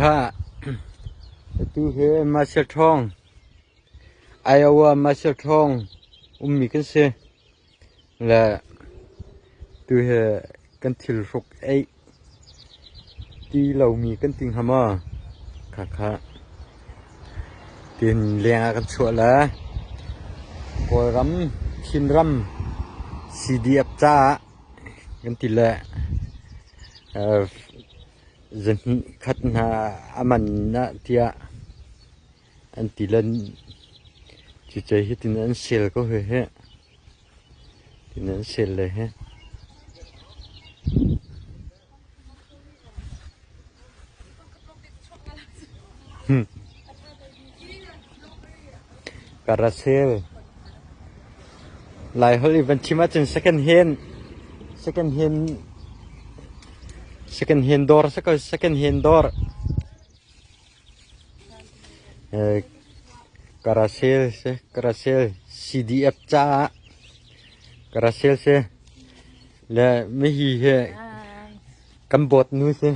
ค่ะ tu he Masetong Iowa Masetong mi kan se la tu he kan thil ruk ai ti lo mi kan ting hama kha tin lenga kan chua la poram chinram CDF cha kan ti la dân khát na aman na tia anh ti lên chỉ chơi hết tin anh sel có hơi hết tin anh selเลยhết carousel lại hồi vẫn chỉ mà trên second hand door second hand door carousel CDF cha carousel se la me hi he kambot nu se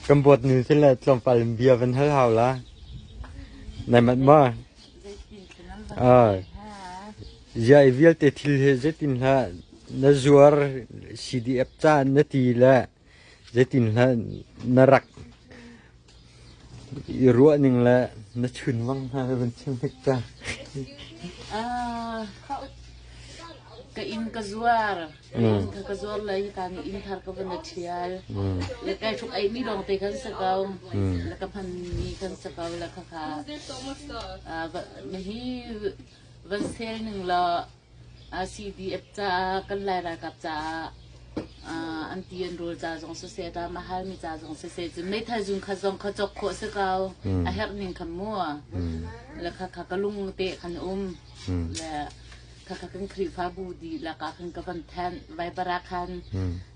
kambot nu se la chom pal bia van hal haw la nai mat ma ja I will te thil he zetin ha na zuar CDF cha na ti la zetin ha na rak I ruwa ning la na chun wang ha ban chim cha ka in ka zuar ka zuar la kan in thar ka ban thial le kai thuk ai mi dong te kan sa kaw la ka phan mi kan sa kaw la kha me hiวันเซลนึงละCDFจ้ากันไล่รากับจ้าอันที่รู้จ้าจงสุเสดามหามีจ้าจงสุเสดจุไม่ทายจุงขจงขจกโคสกาวอาเฮรนิงขมัวแล้วค่ะกะลุงเตะขันแล้วค่ะกันครีฟ้าบูดีแล้วค่ะกันกับวันแทนไว้บราคัน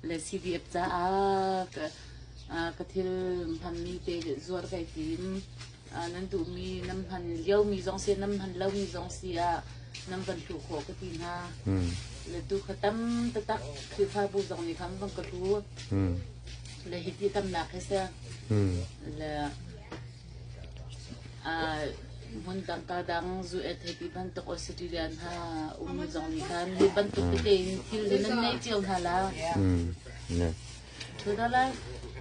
แล้ว CDF จ้ากะทิลพันมีเตะจวดไก่ทีมนั้นดูมีน้ำพันเลี้ยวมีจงเสียน้ำพันเล่ามีจงเสียน้ำพันถูกโขกตีนาเลยดูขตั้มตักคือพาบูจงนี่คำบังกระทูเลยฮิตที่ตำหนักให้เสียเลยมันดังกาดังจูเอทที่บันตุกออสเตรเลียนฮะจงนี่คันที่บันตุกที่ที่เรื่องนั้นเจียวฮะละทุกท่านละ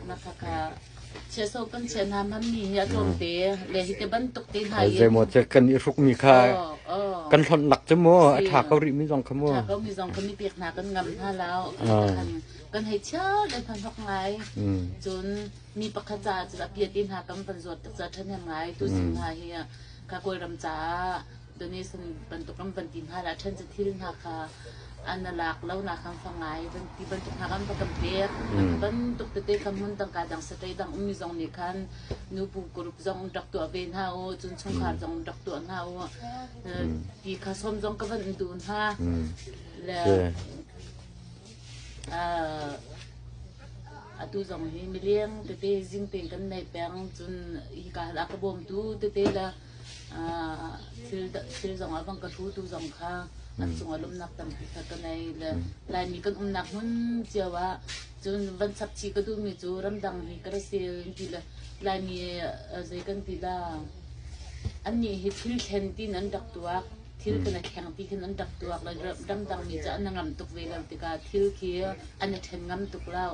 นะคะเชื่อส่งกันเชื่อน้ำมันมีอย่าจมเตะเลยที่จะบรรทุกตีหายใจหมดจะกันอีรุกมีค่ากันทนหลักจะมั่วถากเขาริมีจงขมั่วถากเขามีจงเขามีเปียกหนากันงำท่าแล้วกันให้เชื่อเลยพันพักไงจนมีปักขจ่าจะเปียตีหากันเป็นส่วนจะทันยังไงตัวสิงหาเฮียข้ากวยรำจ้าตัวนี้สันบรรทุกกันเป็นตีหาแล้วฉันจะทิ้งหาค่ะอันนั้นหลักแล้วนะคำฟังไงเป็นที่บรรทุกหากันประกำเปียกบรรทุกเตะคำมันต่างการดังสเตย์ดังมีจงนี่คันนูปูกรุบจงดักตัวเบนเฮาจนชงขาจงดักตัวเฮาที่ข้าส้มจงก็เป็นดูนฮะแล้วตูจงให้มีเลี้ยงเตะจิงเต็งกันในแปลงจนอีกาลักบอมตูเตะละที่จงเอาบังกระทูตูจงค่ะอันจงอารมณ์นักตั้งที่กันในลายมีกันนักมันเจ้าว่าจนวันสับชีก็ดูมีจูรำดังมีกระเซียนที่ละลายมีใจกันที่ละอันนี้เหตุที่เห็นที่นั้นดักตัวที่กันแข่งที่นั้นดักตัวแล้วรำดังมีจะอันงำตุกเวลาที่การที่เคียอันนี้เห็นงำตุกเล่า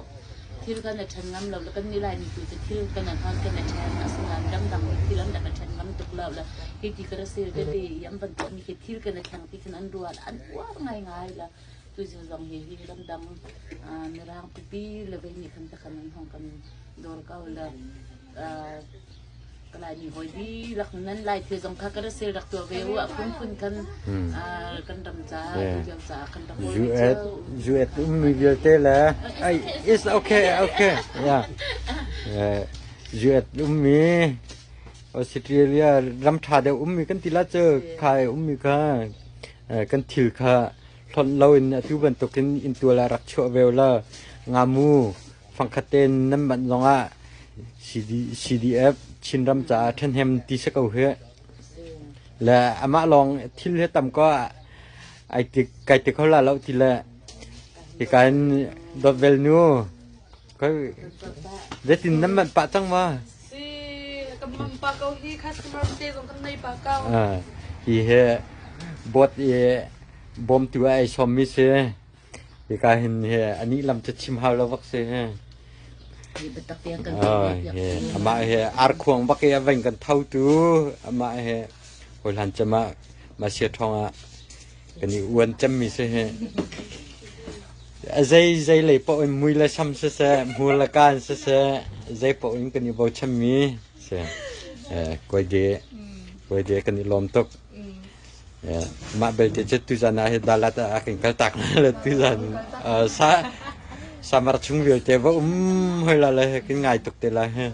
ที่กันเห็นงำเราแล้วก็มีลายมีตัวจะที่กันทอนกันแทนอสงานรำดังที่รำดังเห็นงำตุกเล่าแล้วที่กระเซียนได้ย้ำบรรทุกมีที่กันแข่งที่นั้นรัวอันว่าง่ายๆละตัวจะลองเห็นที่รำดังในร่างปีเลยไปมีคันตะคันห้องกันโดนเก้าแล้วก็ลายมีหอยดีหลักนั้นลายเทจงคักกระเซียนหลักตัวเววคุ้นกันกันดำจ้าเดียวจ้ากันดำจูเอ็ดมีเยอะเตะแล้วไอ้ it's okay yeah จูเอ็ดมีออสเตรเลียรำชาเดมีกันทีละเจอใครมีค่ะกันถือค่ะทนเราอินทุบันตกินอินตัวละรักชั่วเวลางามูฟังคเตนน้ำบันลงอ่ะ CDF ชินรำจ่าทันแฮมตีสกเอาเฮและอามาลองที่เลือดต่ำก็ไอติกไก่ติกเขาละเราทีละ ที่การดอเวลนูก็ได้ตินน้ำมันปะจังว่า Si kampakaw hi customer stay on kan nai pakaw. ที่เฮบดบอมตัวไอ้ชอมมิเซที่การเห็นเฮอันนี้ลำจะชิมฮาลวักเซ Di betak yang kan. อามาเฮอาร์ควงบักเอเวงกันเท่าตัวอามาเฮคนหันจะมาเชียทองอ่ะกันนี่อ้วนจำมีเสฮใจเลยปอยมุยละช้ำเสมูลการเสใจปอยกันนี่บ่ช้ำมีเสกวยเดกันนี่ลมตกมาเบลเจตุจานะเฮดาลาตะอากินกัลตักละตุจานsamar chung vel te ba hoila la he kin ngai tok te la he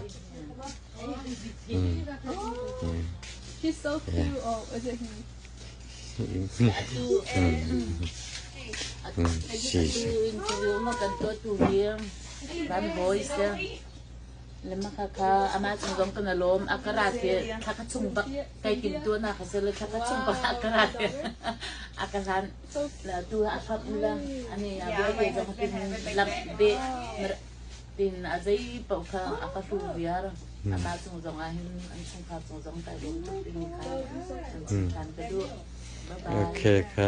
He's so cute. Oh, is it him? Interview mo kan tu him. Van voice ya. Lama kaka amat sungong kanalom akarat ya kakachung bak kay kinto na kasala kakachung bak akarat ya. Akalan la tu akap ulang ani abay jong tin lam be tin azay pa ka akatu biar amat sungong ahin an sungka sungong tay tin kan kedu. Okay ka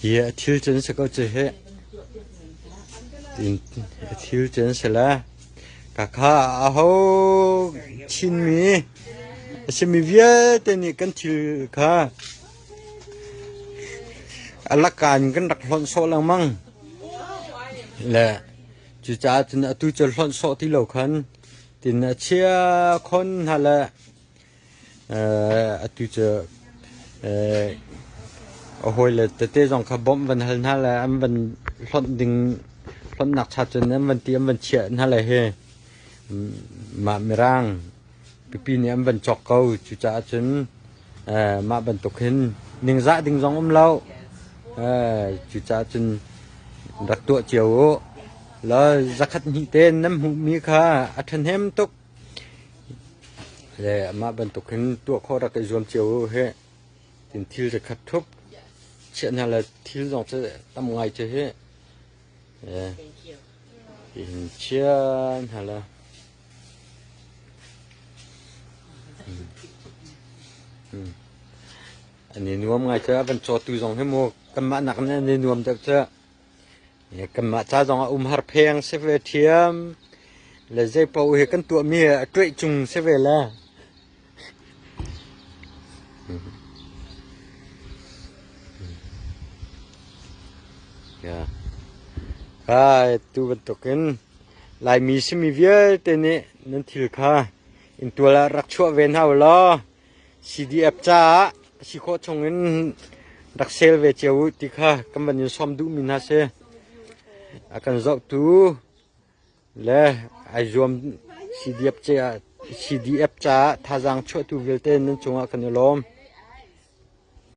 ye til chen se ko che he tin til chen se la kakha aho chin mi via te ni kan til kha alakan kan rak hon so lang mang la chu cha tin atu chol hon so ti lo khan tin chia khon hala atu che hoi le te jong kha bom van hal na la am van hon ding hon nak cha chen am van ti am van chia na la he ma merang pipi ni am van chok kau chu cha chen ma ban tok hin ning za ding jong om lau chu cha chen rak tu chiao la zakat ni ten nam hu mi kha athan hem tok le ma ban tok hin tu kho rak cái zom chiao he tin thilจะkhat thop chuyện là thil jong che tam ngai che he tin chen halaอันนี้นวมไงเจ้าเป็นโจตุจงให้โมกำมะหนักเนี่ยนี่นวมจากเจ้าเนี่ยกำมะจ้าจงอุ้มหาเพงเสเวเทียมและใจเป่าเฮกันตัวเมียช่วยจุงเสเวละค่ะตัวเป็นตกินลายมีสมีเวียเตนี่นั่นทิลค่ะอินตัวละรักชั่วเวนเฮาล้อCDF จ้าสิโคชงเงินรักเซลเวเจียวติค่ะกำบันยซ้อมดูมินาเซอาการจอกตูและไอรวม CDF จ้าท่าจังชั่วตูเวลเตนนั่นจงอากันยลม